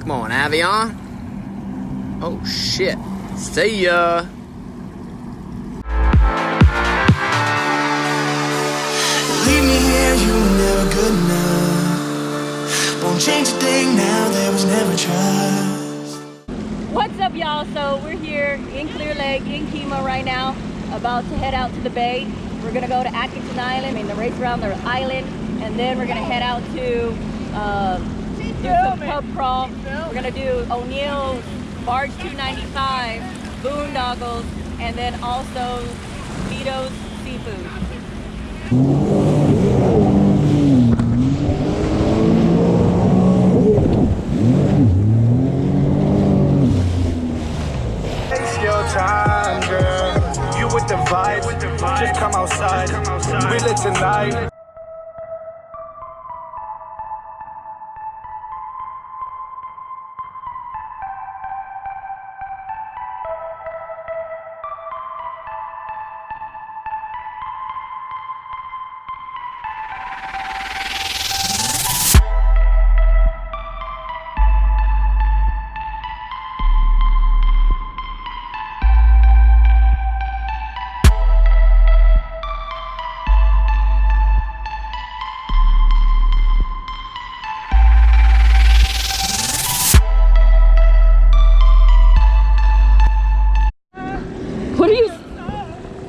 Come on, Avion. Oh, shit. See ya. Leave me here, you were never good enough. Won't change a thing now, there was never trust. What's up, y'all? So we're here in Clearlake, in Keema right now, about to head out to the bay. We're gonna go to Atkinson Island, the race around the island, and then we're gonna head out to do some pub crawl. We're gonna do O'Neill's Barge 295, Boondoggles, and then also Vito's Seafood. It's your time, girl. You with the vibe, just come outside. We lit tonight.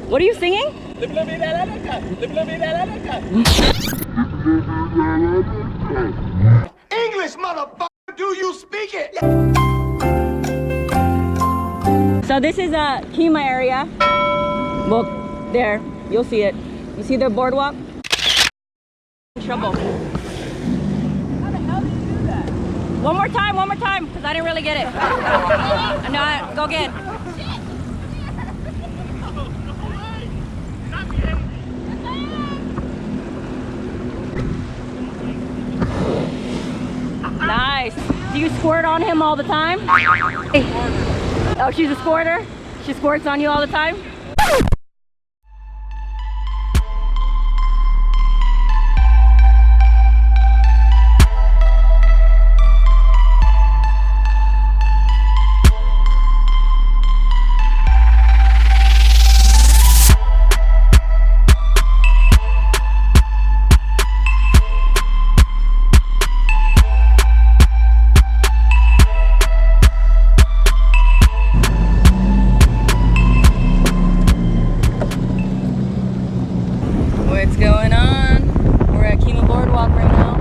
What are you singing? English, motherfucker, do you speak it? So this is a Keema area. Well, there, you'll see it. You see the boardwalk? Trouble. How the hell did you do that? One more time, because I didn't really get it. No, go again. Nice. Do you squirt on him all the time? Oh, she's a squirter? She squirts on you all the time? What's going on? We're at Keema Boardwalk right now.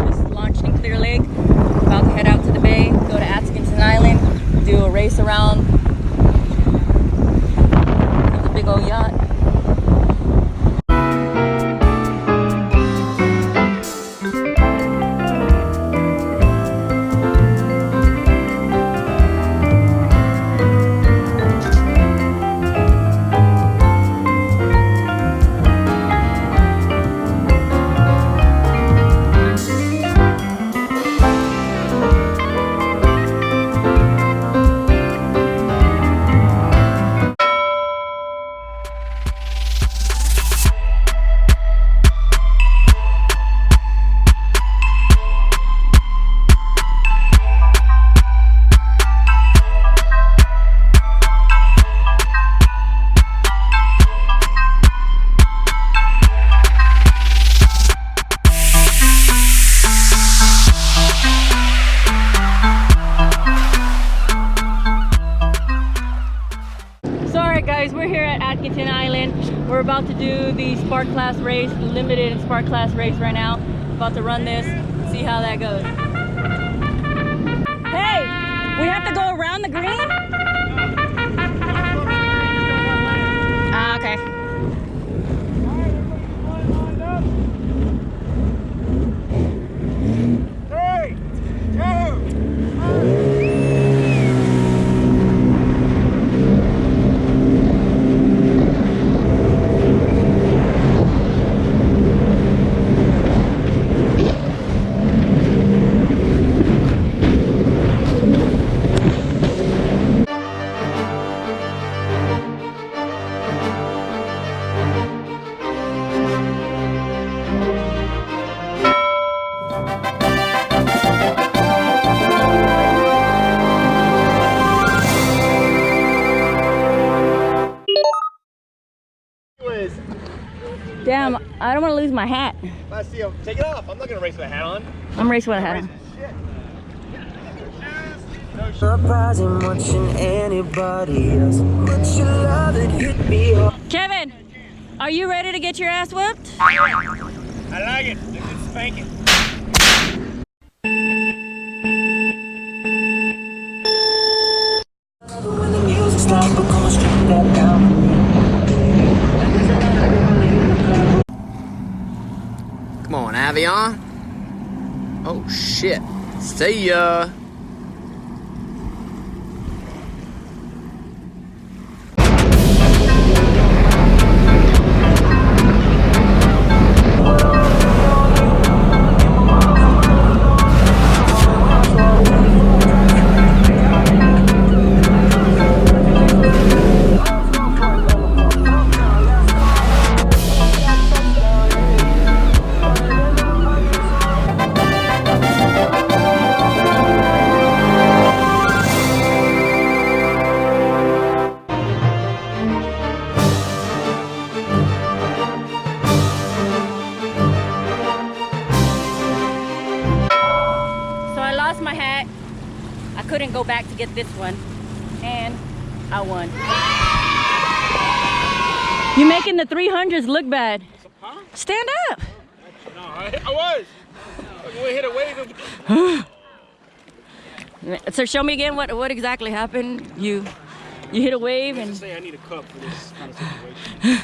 Just launched in Clearlake. About to head out to the bay, go to Atkinson Island, do a race around. There's a big old yacht. Guys, we're here at Atkinson Island. We're about to do the Spark Class race, the limited and Spark Class race right now. About to run this, see how that goes. Hey, we have to go around the green? Ah, okay. I don't want to lose my hat. Let's see. Take it off. I'm not gonna race with a hat on. I'm racing with a hat on. Surprising watching anybody else. But your love it hit me hard. Kevin, are you ready to get your ass whooped? I like it. Just spank it. When the music's loud, we're gonna strip that down. Come on, Avion. Oh shit. See ya. My hat. I couldn't go back to get this one, and I won. You're making the 300s look bad. Huh? Stand up. No, I was. We hit a wave. So show me again what exactly happened. You hit a wave and Say I need a cup for this kind of situation.